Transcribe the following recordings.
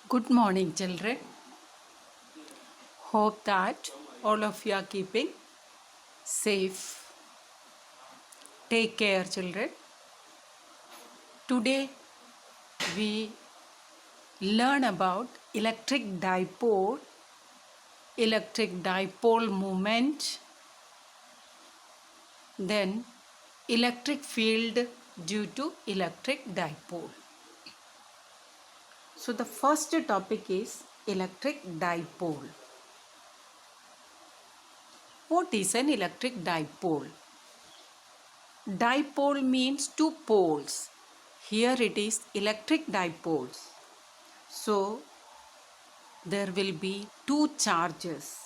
Good morning, children. Hope that all of you are keeping safe. Take care, children. Today we learn about electric dipole moment, then electric field due to electric dipole. So the first topic is electric dipole. What is an electric dipole? Dipole means two poles. Here it is electric dipoles. So there will be two charges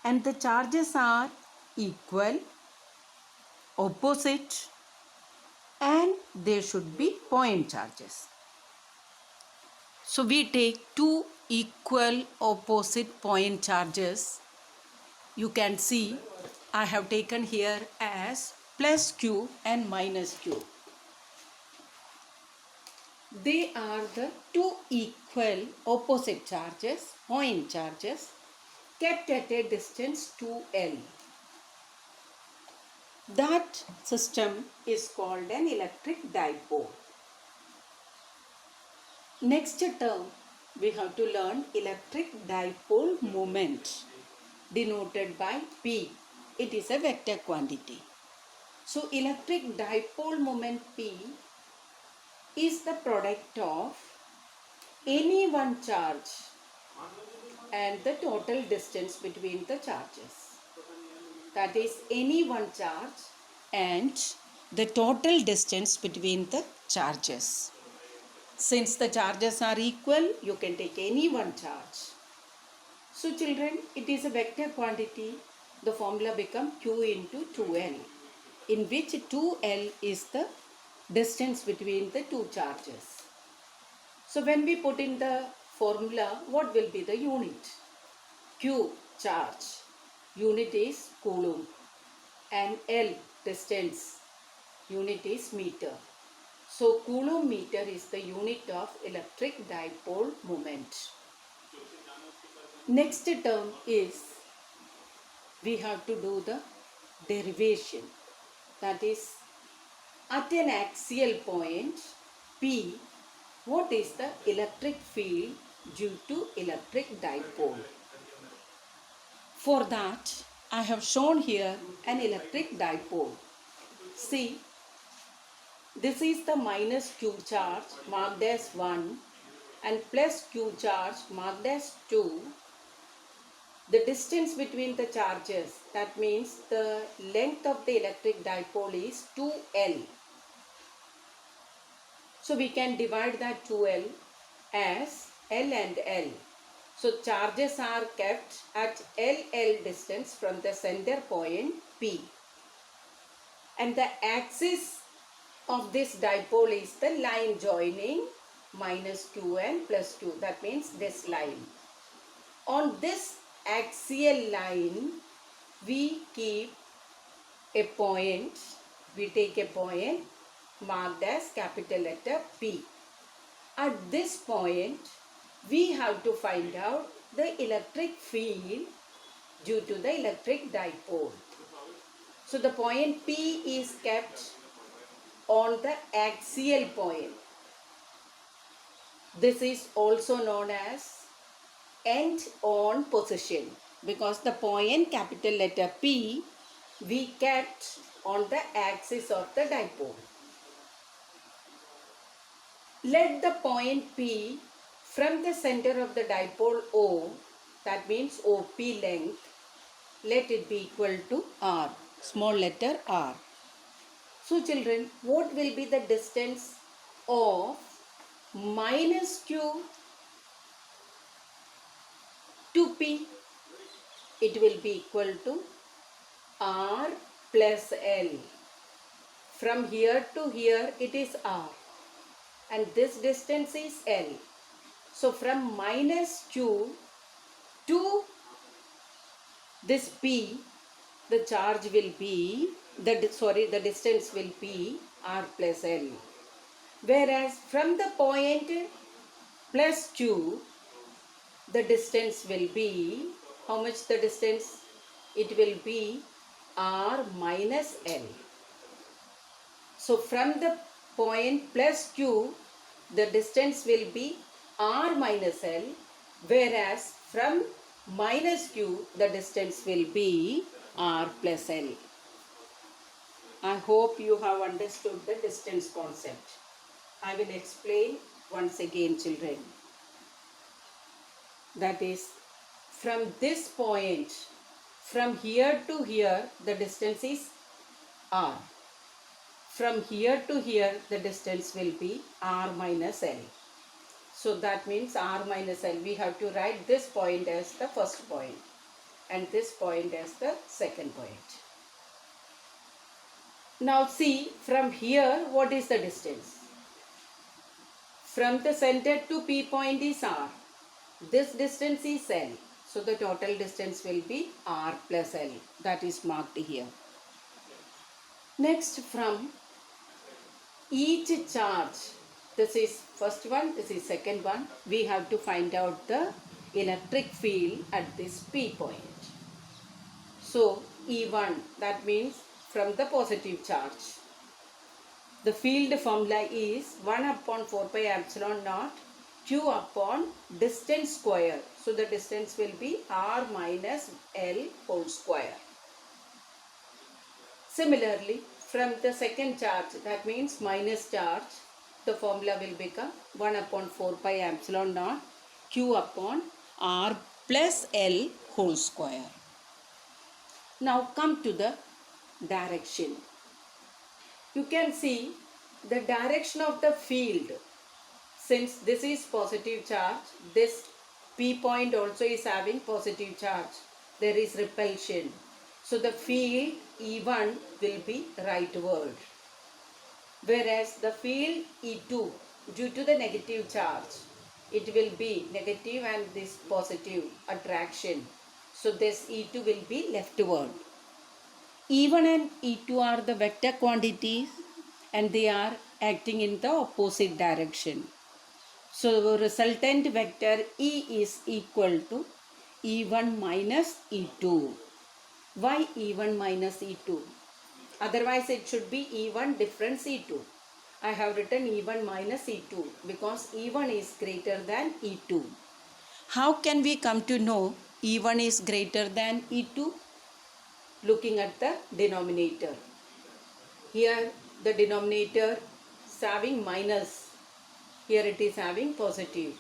and the charges are equal, opposite, and there should be point charges. So we take two equal opposite point charges. You can see I have taken here as plus Q and minus Q. They are the two equal opposite charges, point charges, kept at a distance 2L. That system is called an electric dipole. Next term, we have to learn electric dipole moment, denoted by P. It is a vector quantity. So, electric dipole moment P is the product of any one charge and the total distance between the charges. That is any one charge and the total distance between the charges. Since the charges are equal, you can take any one charge. So children, it is a vector quantity. The formula becomes Q into 2L, in which 2L is the distance between the two charges. So when we put in the formula, what will be the unit? Q, charge. Unit is coulomb. And L, distance. Unit is meter. So coulomb meter is the unit of electric dipole moment. Next term is we have to do the derivation. That is, at an axial point P, what is the electric field due to electric dipole? For that, I have shown here an electric dipole. See, this is the minus Q charge marked as 1 and plus Q charge marked as 2. The distance between the charges, that means the length of the electric dipole is 2L. So we can divide that 2L as L and L. So charges are kept at LL distance from the center point P. And the axis of this dipole is the line joining minus Q and plus Q. That means this line. On this axial line, we keep a point. We take a point marked as capital letter P. At this point, we have to find out the electric field due to the electric dipole. So the point P is kept on the axial point. This is also known as end-on position because the point capital letter P we kept on the axis of the dipole. Let the point P from the center of the dipole O, that means OP length, let it be equal to R, small letter R. So children, what will be the distance of minus Q to P? It will be equal to R plus L. From here to here it is R and this distance is L. So from minus Q to this P, the charge will be, the distance will be R plus L. Whereas from the point plus Q, the distance will be, how much the distance? It will be R minus L. So from the point plus Q, the distance will be R minus L, whereas from minus Q, the distance will be R plus L. I hope you have understood the distance concept. I will explain once again, children. That is, from this point, from here to here, the distance is R. From here to here, the distance will be R minus L. So that means R minus L. We have to write this point as the first point and this point as the second point. Now see, from here, what is the distance? From the center to P point is R. This distance is L. So the total distance will be R plus L. That is marked here. Next, from each charge, this is first one, this is second one, we have to find out the electric field at this P point. So E1, that means from the positive charge. The field formula is 1 upon 4 pi epsilon naught Q upon distance square. So the distance will be R minus L whole square. Similarly, from the second charge, that means minus charge, the formula will become 1 upon 4 pi epsilon naught Q upon R plus L whole square. Now come to the direction. You can see the direction of the field. Since this is positive charge, this P point also is having positive charge. There is repulsion. So the field E1 will be rightward. Whereas the field E2, due to the negative charge, it will be negative and this positive attraction. So this E2 will be leftward. E1 and E2 are the vector quantities and they are acting in the opposite direction. So resultant vector E is equal to E1 minus E2. Why E1 minus E2? Otherwise it should be E1 difference E2. I have written E1 minus E2 because E1 is greater than E2. How can we come to know E1 is greater than E2? Looking at the denominator. Here the denominator is having minus. Here it is having positive.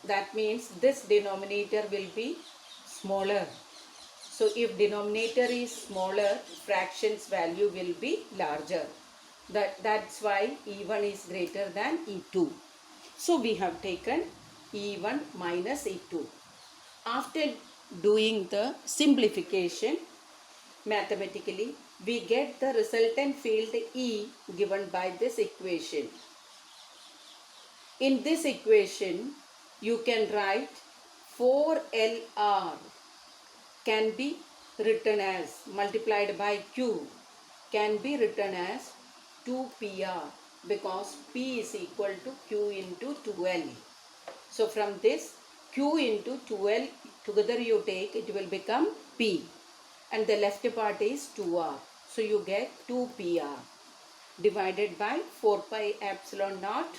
That means this denominator will be smaller. So if denominator is smaller, fractions value will be larger. That's why E1 is greater than E2. So we have taken E1 minus E2. After doing the simplification, mathematically, we get the resultant field E given by this equation. In this equation, you can write 4LR can be written as multiplied by Q can be written as 2PR because P is equal to Q into 2L. So from this Q into 2L together you take, it will become P and the left part is 2R. So you get 2PR divided by 4 pi epsilon naught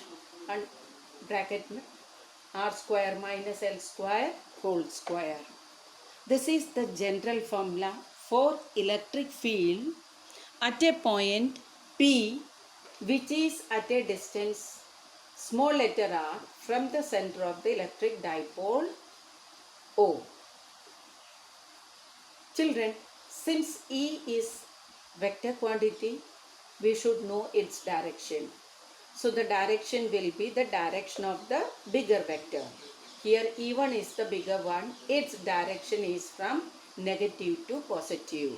and bracket R square minus L square whole square. This is the general formula for electric field at a point P which is at a distance small letter r from the center of the electric dipole O. Children, since E is vector quantity, we should know its direction. So the direction will be the direction of the bigger vector. Here E1 is the bigger one. Its direction is from negative to positive.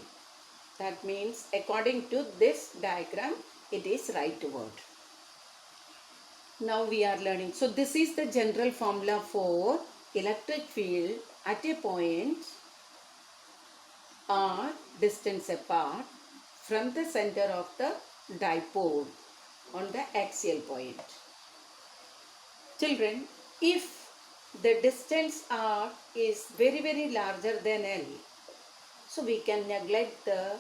That means according to this diagram, it is rightward. Now we are learning. So this is the general formula for electric field at a point R distance apart from the center of the dipole on the axial point. Children, If the distance r is very larger than L, so we can neglect the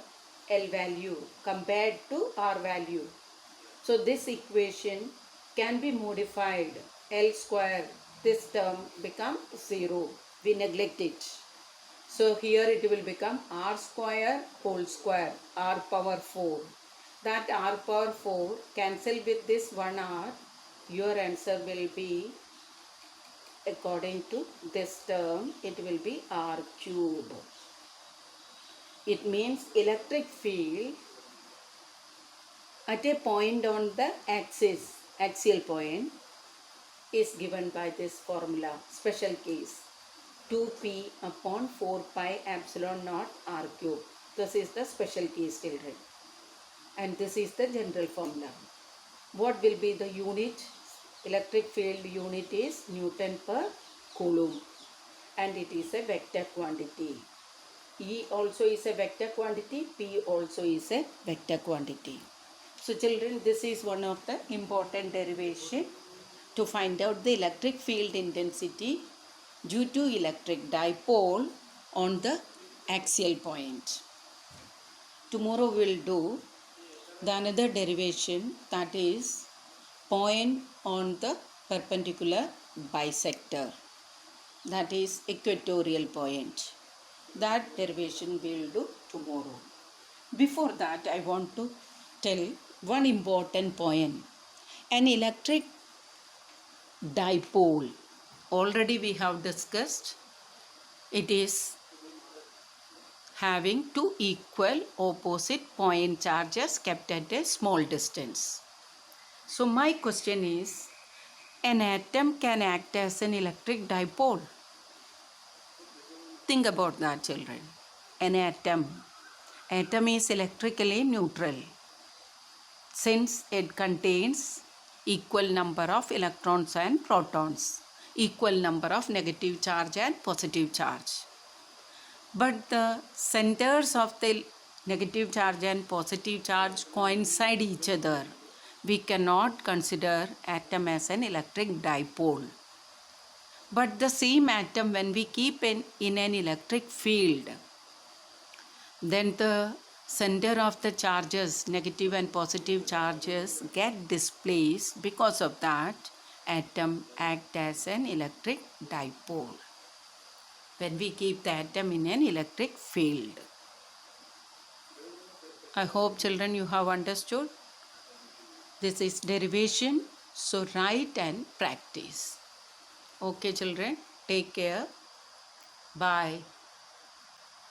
L value compared to R value. So this equation can be modified. L square, this term become 0. We neglect it. So here it will become R square whole square, R power 4. That R power 4 cancel with this 1 R. Your answer will be, according to this term, it will be R cube. It means electric field at a point on the axis, axial point, is given by this formula, special case, 2p upon 4 pi epsilon naught r cube. This is the special case, children. And this is the general formula. What will be the unit? Electric field unit is Newton per Coulomb. And it is a vector quantity. E also is a vector quantity. P also is a vector quantity. So children, this is one of the important derivation to find out the electric field intensity due to electric dipole on the axial point. Tomorrow we will do the another derivation, that is point on the perpendicular bisector, that is equatorial point. That derivation we will do tomorrow. Before that, I want to tell one important point. An electric dipole, already we have discussed, it is having two equal opposite point charges kept at a small distance. So my question is, an atom can act as an electric dipole. Think about that, children. An atom is electrically neutral since it contains equal number of electrons and protons, equal number of negative charge and positive charge. But the centers of the negative charge and positive charge coincide each other. We cannot consider atom as an electric dipole. But the same atom, when we keep in an electric field, then the center of the charges, negative and positive charges, get displaced. Because of that, atom act as an electric dipole when we keep the atom in an electric field. I hope, children, you have understood. This is derivation, so write and practice. Okay, children, take care. Bye.